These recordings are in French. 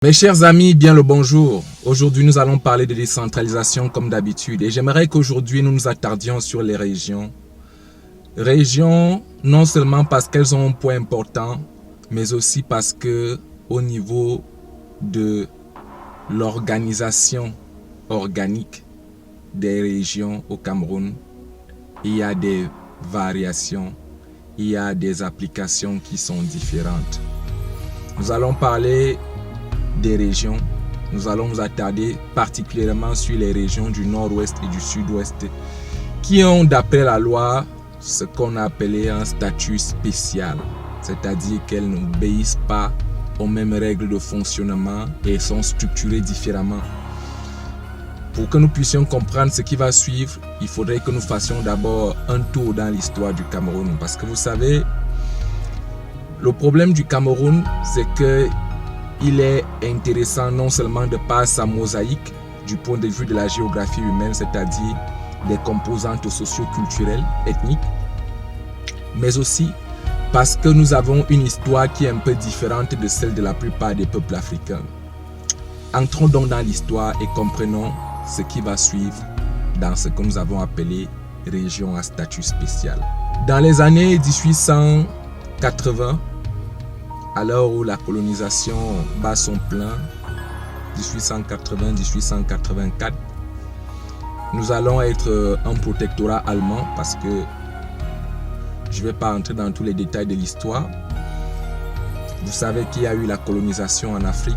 Mes chers amis, bien le bonjour. Aujourd'hui, nous allons parler de décentralisation comme d'habitude et j'aimerais qu'aujourd'hui, nous nous attardions sur les régions. Régions, non seulement parce qu'elles ont un poids important, mais aussi parce que au niveau de l'organisation organique des régions au Cameroun, il y a des variations, il y a des applications qui sont différentes. Nous allons parler des régions. Nous allons nous attarder particulièrement sur les régions du nord-ouest et du sud-ouest qui ont, d'après la loi, ce qu'on a appelé un statut spécial, c'est-à-dire qu'elles n'obéissent pas aux mêmes règles de fonctionnement et sont structurées différemment. Pour que nous puissions comprendre ce qui va suivre, il faudrait que nous fassions d'abord un tour dans l'histoire du Cameroun, parce que vous savez, le problème du Cameroun, c'est que il est intéressant non seulement de par sa mosaïque du point de vue de la géographie humaine, c'est-à-dire des composantes socio-culturelles, ethniques, mais aussi parce que nous avons une histoire qui est un peu différente de celle de la plupart des peuples africains. Entrons donc dans l'histoire et comprenons ce qui va suivre dans ce que nous avons appelé région à statut spécial. Dans les années 1880, à l'heure où la colonisation bat son plein, 1880-1884, nous allons être un protectorat allemand parce que je ne vais pas entrer dans tous les détails de l'histoire. Vous savez qu'il y a eu la colonisation en Afrique.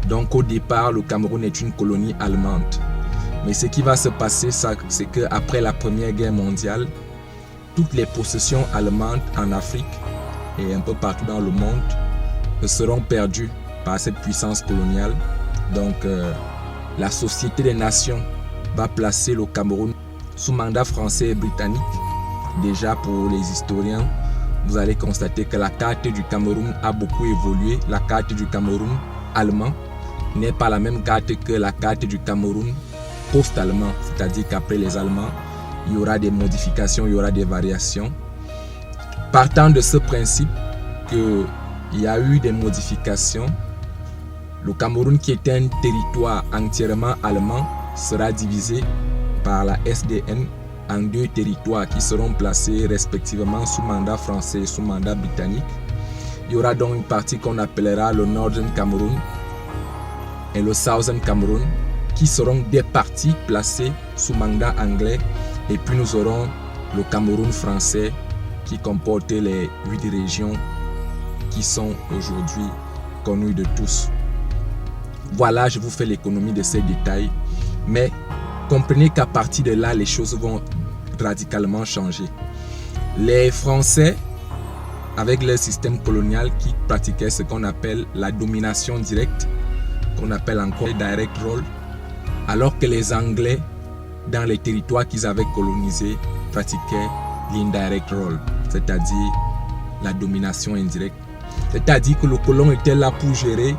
Donc au départ, le Cameroun est une colonie allemande. Mais ce qui va se passer, c'est qu'après la Première Guerre mondiale, toutes les possessions allemandes en Afrique et un peu partout dans le monde seront perdus par cette puissance coloniale. Donc la Société des Nations va placer le Cameroun sous mandat français et britannique. Déjà pour les historiens, vous allez constater que la carte du Cameroun a beaucoup évolué. La carte du Cameroun allemand n'est pas la même carte que la carte du Cameroun post-allemand. C'est-à-dire qu'après les Allemands, il y aura des modifications, il y aura des variations. Partant de ce principe que il y a eu des modifications, le Cameroun, qui était un territoire entièrement allemand, sera divisé par la SDN en deux territoires qui seront placés respectivement sous mandat français et sous mandat britannique. Il y aura donc une partie qu'on appellera le Northern Cameroun et le Southern Cameroun qui seront des parties placées sous mandat anglais, et puis nous aurons le Cameroun français qui comporte les 8 régions qui sont aujourd'hui connus de tous. Voilà, je vous fais l'économie de ces détails, mais comprenez qu'à partir de là, les choses vont radicalement changer. Les Français, avec leur système colonial qui pratiquait ce qu'on appelle la domination directe, qu'on appelle encore direct rule, alors que les Anglais, dans les territoires qu'ils avaient colonisés, pratiquaient l'indirect rule, c'est-à-dire la domination indirecte. C'est-à-dire que le colon était là pour gérer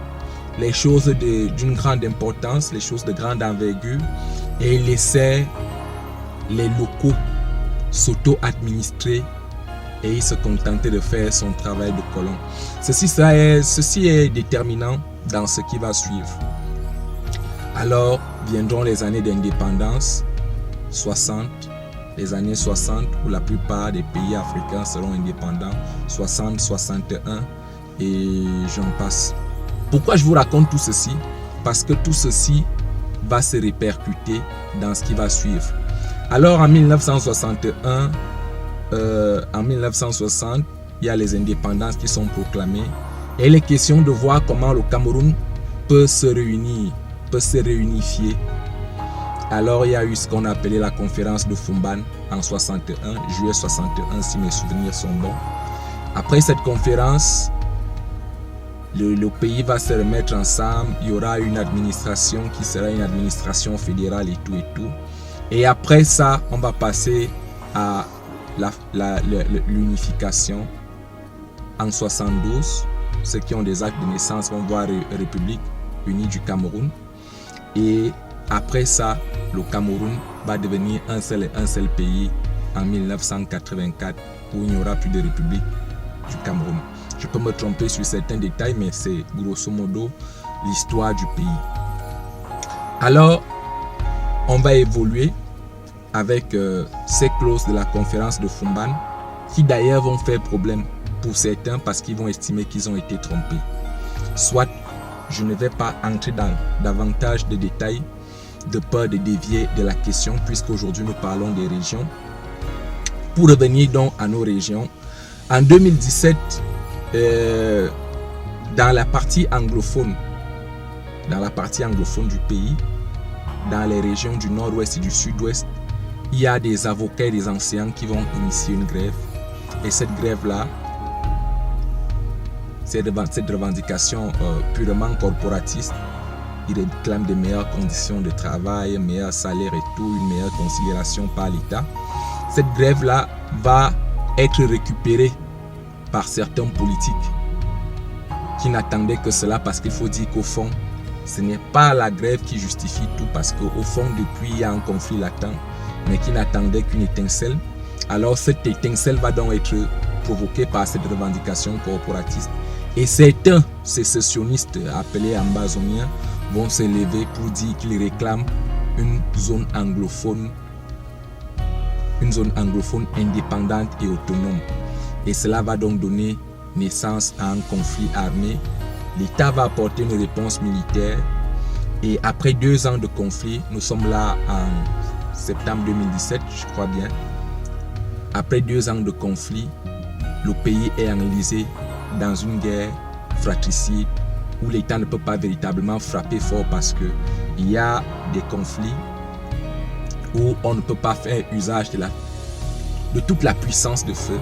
les choses d'une grande importance, les choses de grande envergure, et il laissait les locaux s'auto-administrer et il se contentait de faire son travail de colon. Ceci est déterminant dans ce qui va suivre. Alors viendront les années d'indépendance, 60, les années 60 où la plupart des pays africains seront indépendants, 60, 61 et j'en passe. Pourquoi je vous raconte tout ceci? Parce que tout ceci va se répercuter dans ce qui va suivre. Alors en 1961, en 1960, il y a les indépendances qui sont proclamées et il est question de voir comment le Cameroun peut se réunir, peut se réunifier. Alors il y a eu ce qu'on appelait la conférence de Fumban en 61, juillet 61 si mes souvenirs sont bons. Après cette conférence, le pays va se remettre ensemble, il y aura une administration qui sera une administration fédérale et tout. Et après ça, on va passer à l'unification en 72. Ceux qui ont des actes de naissance vont voir République unie du Cameroun. Et après ça, le Cameroun va devenir un seul pays en 1984 où il n'y aura plus de République du Cameroun. Je peux me tromper sur certains détails, mais c'est grosso modo l'histoire du pays. Alors, on va évoluer avec ces clauses de la conférence de Fumban qui d'ailleurs vont faire problème pour certains parce qu'ils vont estimer qu'ils ont été trompés. Soit, je ne vais pas entrer dans davantage de détails de peur de dévier de la question puisqu'aujourd'hui nous parlons des régions. Pour revenir donc à nos régions, en 2017, dans la partie anglophone du pays, dans les régions du nord-ouest et du sud-ouest, il y a des avocats et des enseignants qui vont initier une grève. Et cette grève-là, cette revendication purement corporatiste, ils réclament de meilleures conditions de travail, un meilleur salaire et tout, une meilleure considération par l'État. Cette grève-là va être récupérée par certains politiques qui n'attendaient que cela parce qu'il faut dire qu'au fond, ce n'est pas la grève qui justifie tout parce qu'au fond, depuis, il y a un conflit latent, mais qui n'attendait qu'une étincelle. Alors cette étincelle va donc être provoquée par cette revendication corporatiste. Et certains sécessionnistes appelés ambazoniens vont se lever pour dire qu'ils réclament une zone anglophone indépendante et autonome. Et cela va donc donner naissance à un conflit armé. L'État va apporter une réponse militaire. Et après 2 ans de conflit, nous sommes là en septembre 2017, je crois bien. Après 2 ans de conflit, le pays est enlisé dans une guerre fratricide où l'État ne peut pas véritablement frapper fort parce qu'il y a des conflits où on ne peut pas faire usage de toute la puissance de feu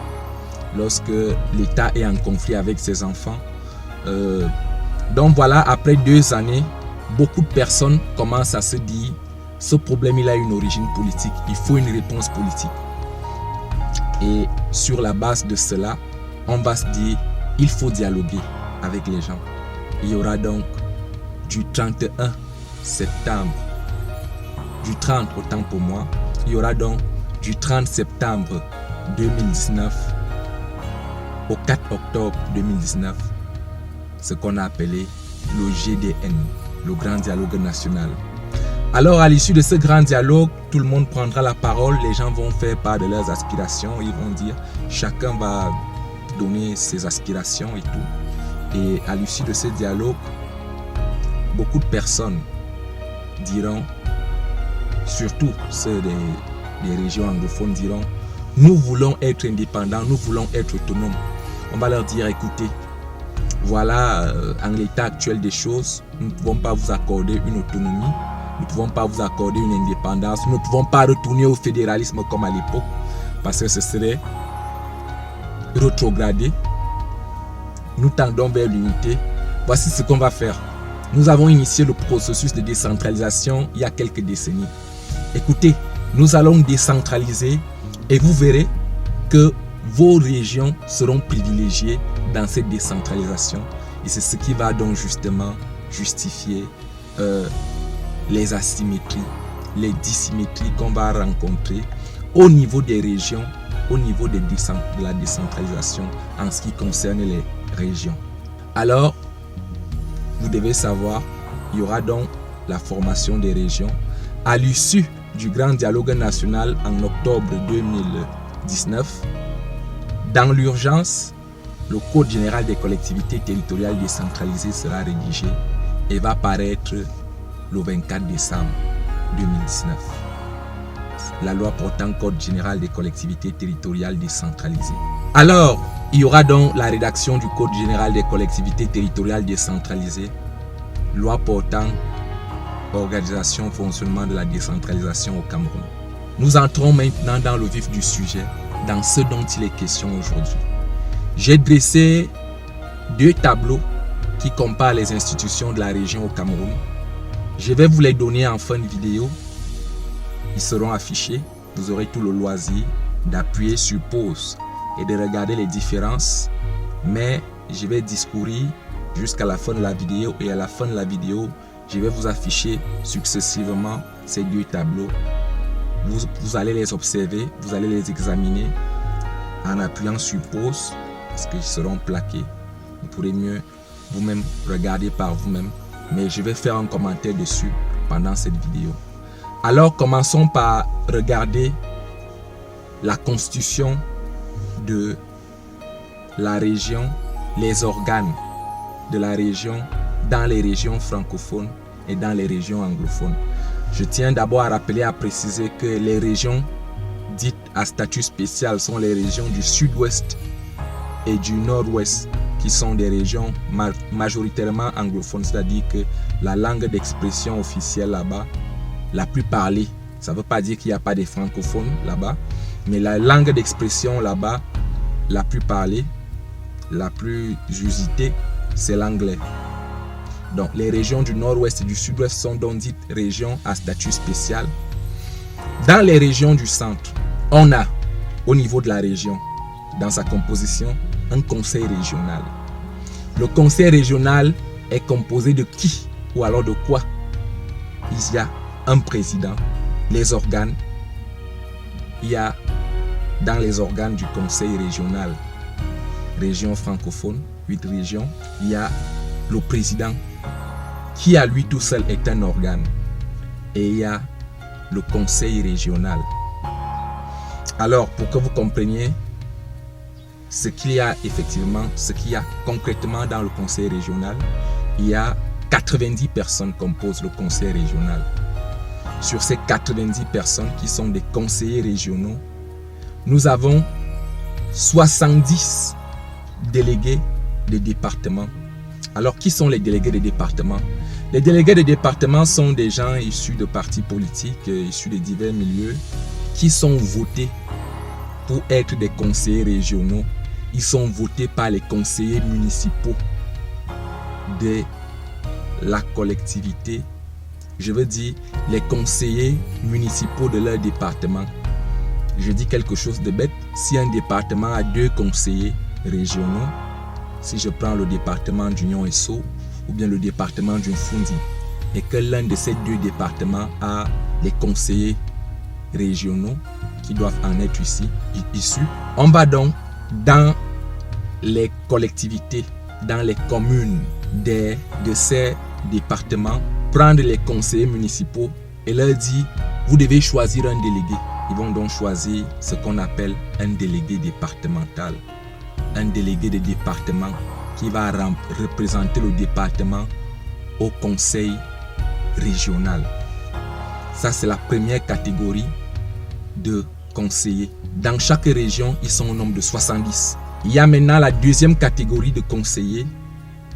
lorsque l'État est en conflit avec ses enfants. Donc voilà, après 2 années, beaucoup de personnes commencent à se dire ce problème il a une origine politique, il faut une réponse politique. Et sur la base de cela, on va se dire il faut dialoguer avec les gens. Il y aura donc du 31 septembre, du 30 autant pour moi, il y aura donc du 30 septembre 2019 au 4 octobre 2019, ce qu'on a appelé le GDN, le Grand Dialogue National. Alors à l'issue de ce grand dialogue, tout le monde prendra la parole, les gens vont faire part de leurs aspirations, ils vont dire, chacun va donner ses aspirations et tout. Et à l'issue de ce dialogue, beaucoup de personnes diront, surtout ceux des régions anglophones diront, nous voulons être indépendants, nous voulons être autonomes. On va leur dire, écoutez, voilà, en l'état actuel des choses, nous ne pouvons pas vous accorder une autonomie, nous ne pouvons pas vous accorder une indépendance, nous ne pouvons pas retourner au fédéralisme comme à l'époque, parce que ce serait rétrogradé. Nous tendons vers l'unité. Voici ce qu'on va faire. Nous avons initié le processus de décentralisation il y a quelques décennies. Écoutez, nous allons décentraliser et vous verrez que vos régions seront privilégiées dans cette décentralisation. Et c'est ce qui va donc justement justifier les asymétries, les dissymétries qu'on va rencontrer au niveau des régions, au niveau de la décentralisation en ce qui concerne les régions. Alors, vous devez savoir, il y aura donc la formation des régions. À l'issue du Grand Dialogue National en octobre 2019, dans l'urgence, le Code général des collectivités territoriales décentralisées sera rédigé et va paraître le 24 décembre 2019. La loi portant Code général des collectivités territoriales décentralisées. Alors, il y aura donc la rédaction du Code général des collectivités territoriales décentralisées, loi portant organisation et fonctionnement de la décentralisation au Cameroun. Nous entrons maintenant dans le vif du sujet, dans ce dont il est question aujourd'hui. J'ai dressé 2 tableaux qui comparent les institutions de la région au Cameroun. Je vais vous les donner en fin de vidéo. Ils seront affichés. Vous aurez tout le loisir d'appuyer sur pause et de regarder les différences. Mais je vais discourir jusqu'à la fin de la vidéo. Et à la fin de la vidéo, je vais vous afficher successivement ces 2 tableaux. Vous allez les observer, vous allez les examiner en appuyant sur pause parce qu'ils seront plaqués. Vous pourrez mieux vous-même regarder par vous-même mais je vais faire un commentaire dessus pendant cette vidéo. Alors, commençons par regarder la constitution de la région, les organes de la région dans les régions francophones et dans les régions anglophones. Je tiens d'abord à rappeler, à préciser que les régions dites à statut spécial sont les régions du sud-ouest et du nord-ouest, qui sont des régions majoritairement anglophones, c'est-à-dire que la langue d'expression officielle là-bas, la plus parlée, ça ne veut pas dire qu'il n'y a pas des francophones là-bas, mais la langue d'expression là-bas, la plus parlée, la plus usitée, c'est l'anglais. Donc les régions du nord-ouest et du sud-ouest sont donc dites régions à statut spécial. Dans les régions du centre, on a au niveau de la région, dans sa composition, un conseil régional. Le conseil régional est composé de qui ou alors de quoi? Il y a un président, les organes. Il y a dans les organes du conseil régional, région francophone, 8 régions, il y a le président qui à lui tout seul est un organe. Et il y a le conseil régional. Alors, pour que vous compreniez ce qu'il y a effectivement, ce qu'il y a concrètement dans le conseil régional, il y a 90 personnes qui composent le conseil régional. Sur ces 90 personnes qui sont des conseillers régionaux, nous avons 70 délégués de département. Alors, qui sont les délégués de département? Les délégués de département sont des gens issus de partis politiques, issus de divers milieux, qui sont votés pour être des conseillers régionaux. Ils sont votés par les conseillers municipaux de la collectivité. Je veux dire, les conseillers municipaux de leur département. Je dis quelque chose de bête. Si un département a 2 conseillers régionaux, si je prends le département d'Union et Sceaux ou bien le département du Fundi, et que l'un de ces 2 départements a les conseillers régionaux qui doivent en être issus, on va donc dans les collectivités, dans les communes de ces départements, prendre les conseillers municipaux et leur dire, vous devez choisir un délégué. Ils vont donc choisir ce qu'on appelle un délégué départemental. Un délégué de département qui va représenter le département au conseil régional. Ça, c'est la première catégorie de conseillers. Dans chaque région, ils sont au nombre de 70. Il y a maintenant la deuxième catégorie de conseillers.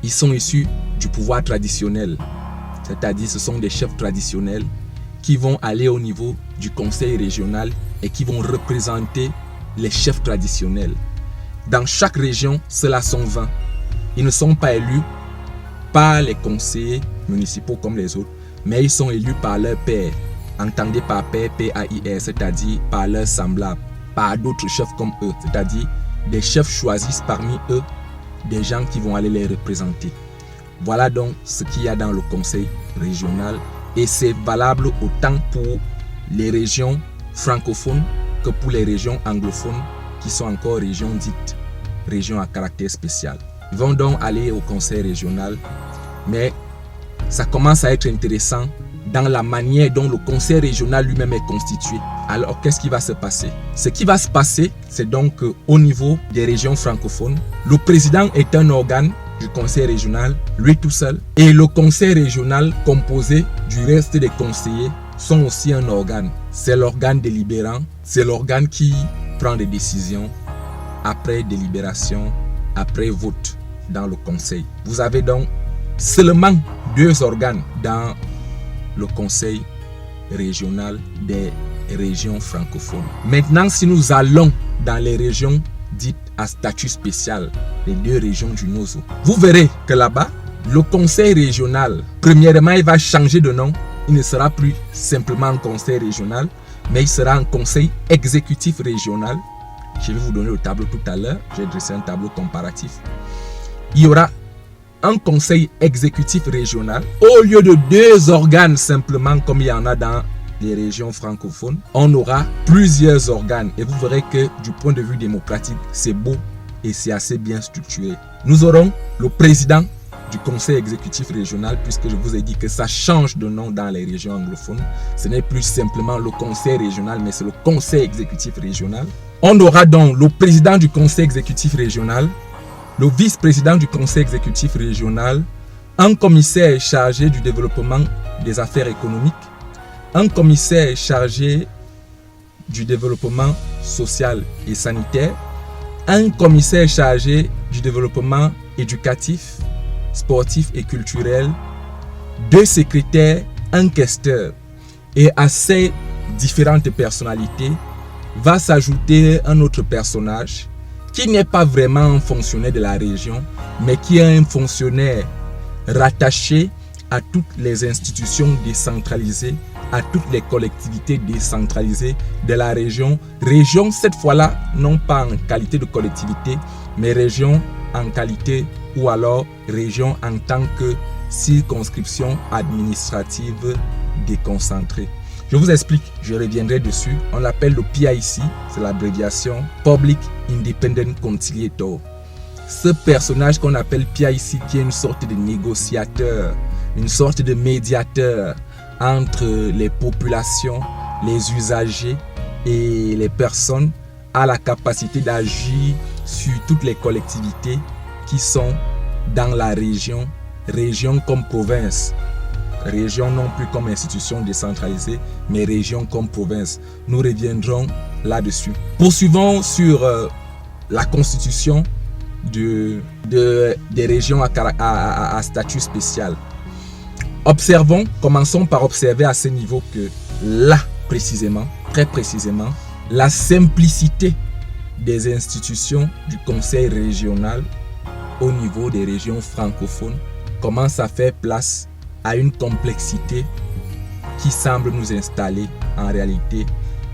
Ils sont issus du pouvoir traditionnel. C'est-à-dire, ce sont des chefs traditionnels qui vont aller au niveau du conseil régional et qui vont représenter les chefs traditionnels. Dans chaque région, ceux-là sont 20. Ils ne sont pas élus par les conseillers municipaux comme les autres, mais ils sont élus par leurs pairs. Entendez par pairs, P-A-I-R, c'est-à-dire par leurs semblables, par d'autres chefs comme eux, c'est-à-dire des chefs choisissent parmi eux des gens qui vont aller les représenter. Voilà donc ce qu'il y a dans le conseil régional et c'est valable autant pour les régions francophones que pour les régions anglophones qui sont encore régions dites régions à caractère spécial. Ils vont donc aller au conseil régional, mais ça commence à être intéressant dans la manière dont le conseil régional lui-même est constitué. Alors, qu'est-ce qui va se passer? Ce qui va se passer, c'est donc qu'au niveau des régions francophones, le président est un organe du conseil régional, lui tout seul, et le conseil régional composé du reste des conseillers sont aussi un organe. C'est l'organe délibérant, c'est l'organe qui prend des décisions après délibération, après vote dans le conseil. Vous avez donc seulement 2 organes dans le conseil régional des régions francophones. Maintenant, si nous allons dans les régions dites à statut spécial, les 2 régions du Nozo, vous verrez que là-bas, le conseil régional, premièrement, il va changer de nom. Il ne sera plus simplement un conseil régional, mais il sera un conseil exécutif régional. Je vais vous donner le tableau tout à l'heure. J'ai dressé un tableau comparatif. Il y aura un conseil exécutif régional. Au lieu de 2 organes simplement comme il y en a dans les régions francophones, on aura plusieurs organes. Et vous verrez que du point de vue démocratique, c'est beau et c'est assez bien structuré. Nous aurons le président du conseil exécutif régional, puisque je vous ai dit que ça change de nom dans les régions anglophones. Ce n'est plus simplement le conseil régional, mais c'est le conseil exécutif régional. On aura donc le président du conseil exécutif régional, le vice-président du conseil exécutif régional, un commissaire chargé du développement des affaires économiques, un commissaire chargé du développement social et sanitaire, un commissaire chargé du développement éducatif, sportif et culturel, 2 secrétaires, un questeur. Et à ces différentes personnalités va s'ajouter un autre personnage qui n'est pas vraiment un fonctionnaire de la région, mais qui est un fonctionnaire rattaché à toutes les institutions décentralisées, à toutes les collectivités décentralisées de la région. Région, cette fois-là, non pas en qualité de collectivité, mais région en qualité ou alors région en tant que circonscription administrative déconcentrée. Je vous explique, je reviendrai dessus. On l'appelle le PIC, c'est l'abréviation Public Independent Conciliator. Ce personnage qu'on appelle PIC, qui est une sorte de négociateur, une sorte de médiateur entre les populations, les usagers et les personnes, a la capacité d'agir sur toutes les collectivités qui sont dans la région, région comme province. Région non plus comme institution décentralisée, mais région comme province. Nous reviendrons là-dessus. Poursuivons sur la constitution des régions à statut spécial. Observons, commençons par observer à ce niveau que là, précisément, très précisément, la simplicité des institutions du conseil régional au niveau des régions francophones commence à faire place à une complexité qui semble nous installer en réalité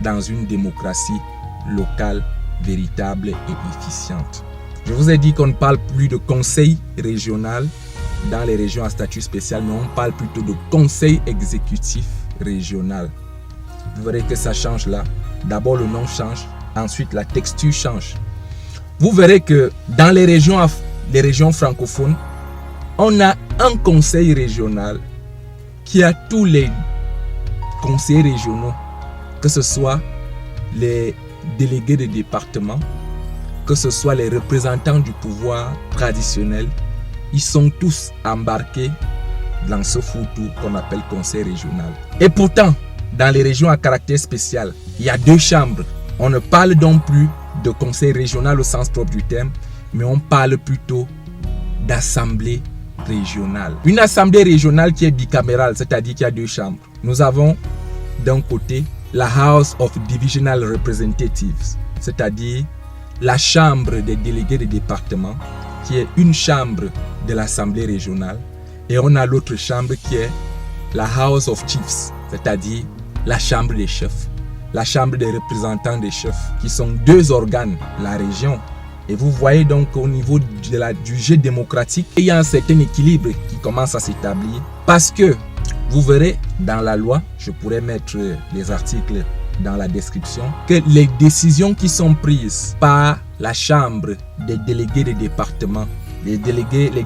dans une démocratie locale véritable et efficiente. Je vous ai dit qu'on ne parle plus de conseil régional dans les régions à statut spécial, mais on parle plutôt de conseil exécutif régional. Vous verrez que ça change là. D'abord le nom change, ensuite la texture change. Vous verrez que dans les régions francophones, on a un conseil régional qui a tous les conseillers régionaux, que ce soit les délégués de département, que ce soit les représentants du pouvoir traditionnel. Ils sont tous embarqués dans ce fourre-tout qu'on appelle conseil régional. Et pourtant, dans les régions à caractère spécial, il y a 2 chambres. On ne parle donc plus de conseil régional au sens propre du terme, mais on parle plutôt d'assemblée régionale. Une assemblée régionale qui est bicamérale, c'est-à-dire qu'il y a 2 chambres. Nous avons d'un côté la House of Divisional Representatives, c'est-à-dire la chambre des délégués de département, qui est une chambre de l'assemblée régionale, et on a l'autre chambre qui est la House of Chiefs, c'est-à-dire la chambre des chefs, la chambre des représentants des chefs, qui sont 2 organes, la région. Et vous voyez donc au niveau du jeu démocratique, il y a un certain équilibre qui commence à s'établir, parce que vous verrez dans la loi, je pourrais mettre les articles dans la description, que les décisions qui sont prises par la chambre des délégués des départements, les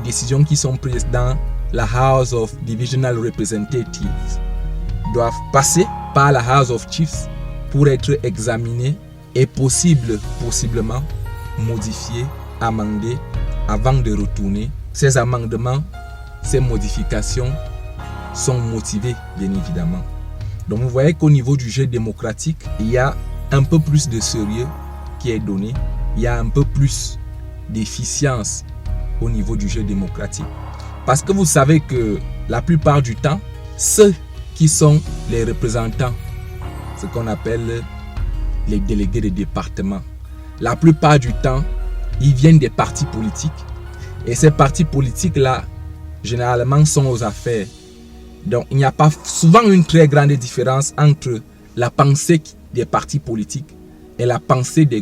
décisions qui sont prises dans la House of Divisional Representatives doivent passer par la House of Chiefs pour être examinées et possiblement modifiées, amendées avant de retourner. Ces amendements, ces modifications sont motivées bien évidemment. Donc vous voyez qu'au niveau du jeu démocratique, il y a un peu plus de sérieux qui est donné, il y a un peu plus d'efficience au niveau du jeu démocratique. Parce que vous savez que la plupart du temps, ceux qui sont les représentants, ce qu'on appelle les délégués de département, la plupart du temps, ils viennent des partis politiques. Et ces partis politiques-là, généralement, sont aux affaires. Donc, il n'y a pas souvent une très grande différence entre la pensée des partis politiques et la pensée du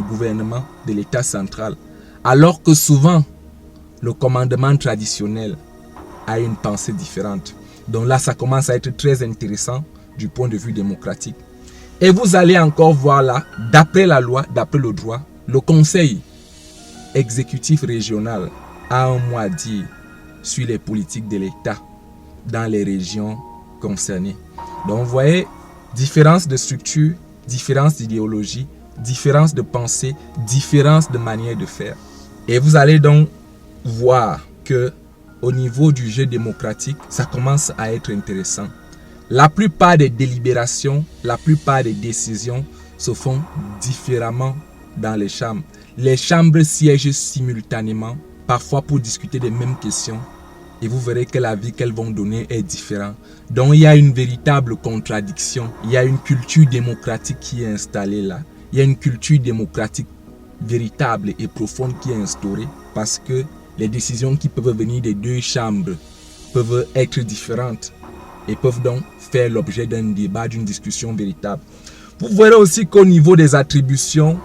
gouvernement, de l'État central. Alors que souvent, le commandement traditionnel a une pensée différente. Donc là, ça commence à être très intéressant du point de vue démocratique. Et vous allez encore voir là, d'après la loi, d'après le droit, le conseil exécutif régional a un mot à dire sur les politiques de l'État dans les régions concernées. Donc vous voyez, différence de structure, différence d'idéologie, différence de pensée, différence de manière de faire. Et vous allez donc voir que au niveau du jeu démocratique, ça commence à être intéressant. La plupart des délibérations, la plupart des décisions se font différemment dans les chambres. Les chambres siègent simultanément, parfois pour discuter des mêmes questions. Et vous verrez que l'avis qu'elles vont donner est différent. Donc il y a une véritable contradiction. Il y a une culture démocratique qui est installée là. Il y a une culture démocratique véritable et profonde qui est instaurée parce que les décisions qui peuvent venir des deux chambres peuvent être différentes et peuvent donc faire l'objet d'un débat, d'une discussion véritable. Vous verrez aussi qu'au niveau des attributions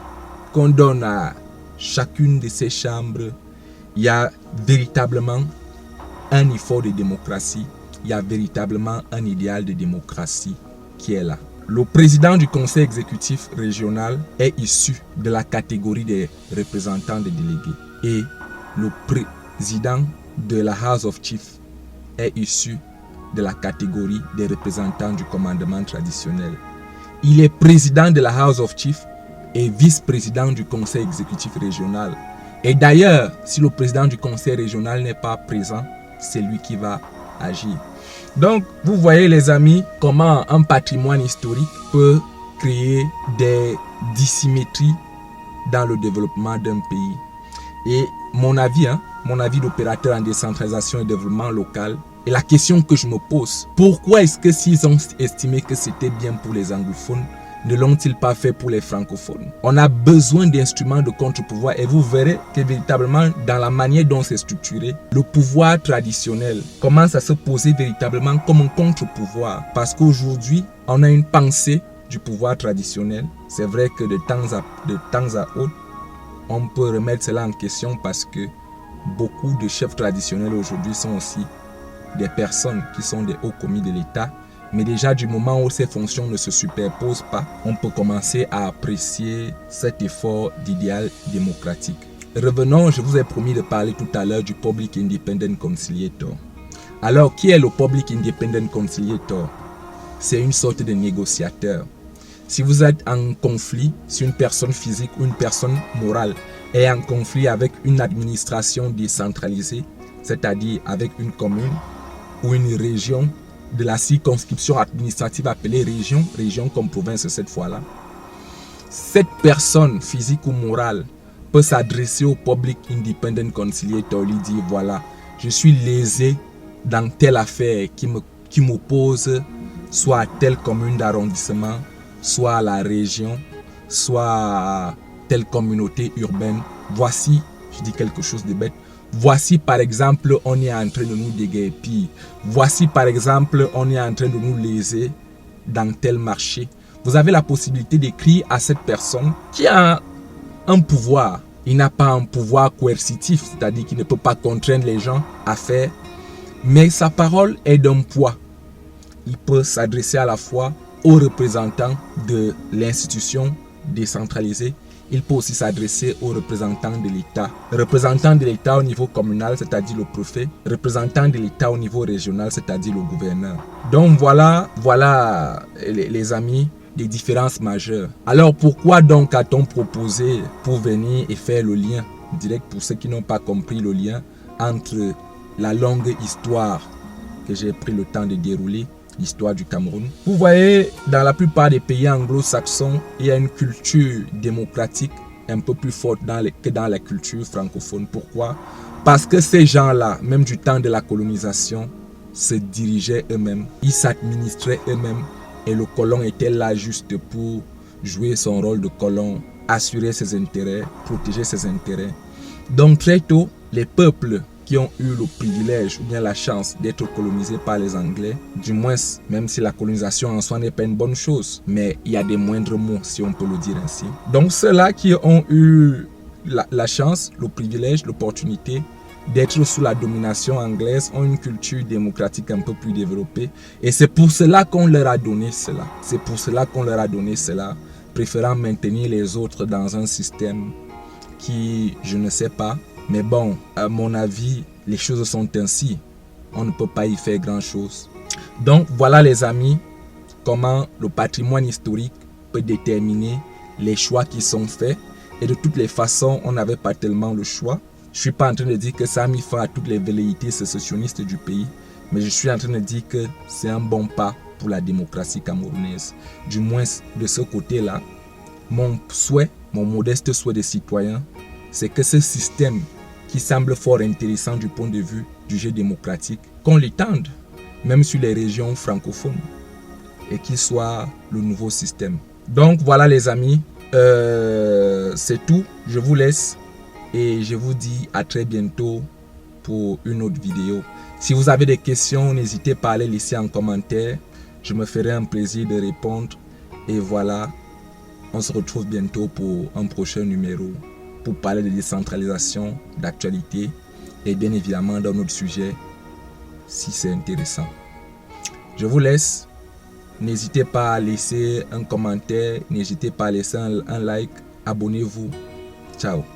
qu'on donne à chacune de ces chambres, il y a véritablement un effort de démocratie, il y a véritablement un idéal de démocratie qui est là. Le président du conseil exécutif régional est issu de la catégorie des représentants des délégués et le président de la House of Chiefs est issu de la catégorie des représentants du commandement traditionnel. Il est président de la House of Chiefs et vice-président du conseil exécutif régional. Et d'ailleurs, si le président du conseil régional n'est pas présent, c'est lui qui va agir. Donc, vous voyez les amis, comment un patrimoine historique peut créer des dissymétries dans le développement d'un pays. Et mon avis d'opérateur en décentralisation et développement local, et la question que je me pose, pourquoi est-ce que s'ils ont estimé que c'était bien pour les anglophones, ne l'ont-ils pas fait pour les francophones? On a besoin d'instruments de contre-pouvoir et vous verrez que véritablement dans la manière dont c'est structuré, le pouvoir traditionnel commence à se poser véritablement comme un contre-pouvoir. Parce qu'aujourd'hui, on a une pensée du pouvoir traditionnel. C'est vrai que de temps à autre, on peut remettre cela en question parce que beaucoup de chefs traditionnels aujourd'hui sont aussi des personnes qui sont des hauts commis de l'État. Mais déjà du moment où ces fonctions ne se superposent pas, on peut commencer à apprécier cet effort d'idéal démocratique. Revenons, je vous ai promis de parler tout à l'heure du Public Independent Conciliator. Alors, qui est le Public Independent Conciliator? C'est une sorte de négociateur. Si vous êtes en conflit, si une personne physique ou une personne morale est en conflit avec une administration décentralisée, c'est-à-dire avec une commune ou une région, de la circonscription administrative appelée région comme province cette fois-là, cette personne physique ou morale peut s'adresser au Public Independent Conciliator, lui dire voilà, je suis lésé dans telle affaire qui m'oppose soit à telle commune d'arrondissement, soit à la région, soit à telle communauté urbaine. Voici, je dis quelque chose de bête, voici par exemple, on est en train de nous déguerpir. Voici par exemple, on est en train de nous léser dans tel marché. Vous avez la possibilité d'écrire à cette personne qui a un pouvoir. Il n'a pas un pouvoir coercitif, c'est-à-dire qu'il ne peut pas contraindre les gens à faire. Mais sa parole est d'un poids. Il peut s'adresser à la fois aux représentants de l'institution décentralisée. Il peut aussi s'adresser aux représentants de l'État. Représentants de l'État au niveau communal, c'est-à-dire le préfet. Représentants de l'État au niveau régional, c'est-à-dire le gouverneur. Donc voilà les amis, des différences majeures. Alors pourquoi donc a-t-on proposé pour venir et faire le lien direct pour ceux qui n'ont pas compris le lien entre la longue histoire que j'ai pris le temps de dérouler, l'histoire du Cameroun. Vous voyez, dans la plupart des pays anglo-saxons, il y a une culture démocratique un peu plus forte que dans la culture francophone. Pourquoi? Parce que ces gens-là, même du temps de la colonisation, se dirigeaient eux-mêmes, ils s'administraient eux-mêmes et le colon était là juste pour jouer son rôle de colon, assurer ses intérêts, protéger ses intérêts. Donc très tôt, les peuples qui ont eu le privilège ou bien la chance d'être colonisés par les Anglais, du moins, même si la colonisation en soi n'est pas une bonne chose, mais il y a des moindres mots, si on peut le dire ainsi. Donc ceux-là qui ont eu la chance, le privilège, l'opportunité d'être sous la domination anglaise ont une culture démocratique un peu plus développée. Et c'est pour cela qu'on leur a donné cela. C'est pour cela qu'on leur a donné cela, préférant maintenir les autres dans un système qui, je ne sais pas, mais bon, à mon avis, les choses sont ainsi. On ne peut pas y faire grand-chose. Donc voilà les amis, comment le patrimoine historique peut déterminer les choix qui sont faits. Et de toutes les façons, on n'avait pas tellement le choix. Je ne suis pas en train de dire que ça a mis fin à toutes les velléités sécessionnistes du pays, mais je suis en train de dire que c'est un bon pas pour la démocratie camerounaise. Du moins de ce côté-là, mon souhait, mon modeste souhait de citoyen, c'est que ce système qui semble fort intéressant du point de vue du jeu démocratique, qu'on l'étende, même sur les régions francophones, et qu'il soit le nouveau système. Donc voilà les amis, c'est tout. Je vous laisse et je vous dis à très bientôt pour une autre vidéo. Si vous avez des questions, n'hésitez pas à les laisser en commentaire. Je me ferai un plaisir de répondre. Et voilà, on se retrouve bientôt pour un prochain numéro pour parler de décentralisation, d'actualité et bien évidemment d'un autre sujet si c'est intéressant. Je vous laisse. N'hésitez pas à laisser un commentaire, n'hésitez pas à laisser un like, abonnez-vous. Ciao.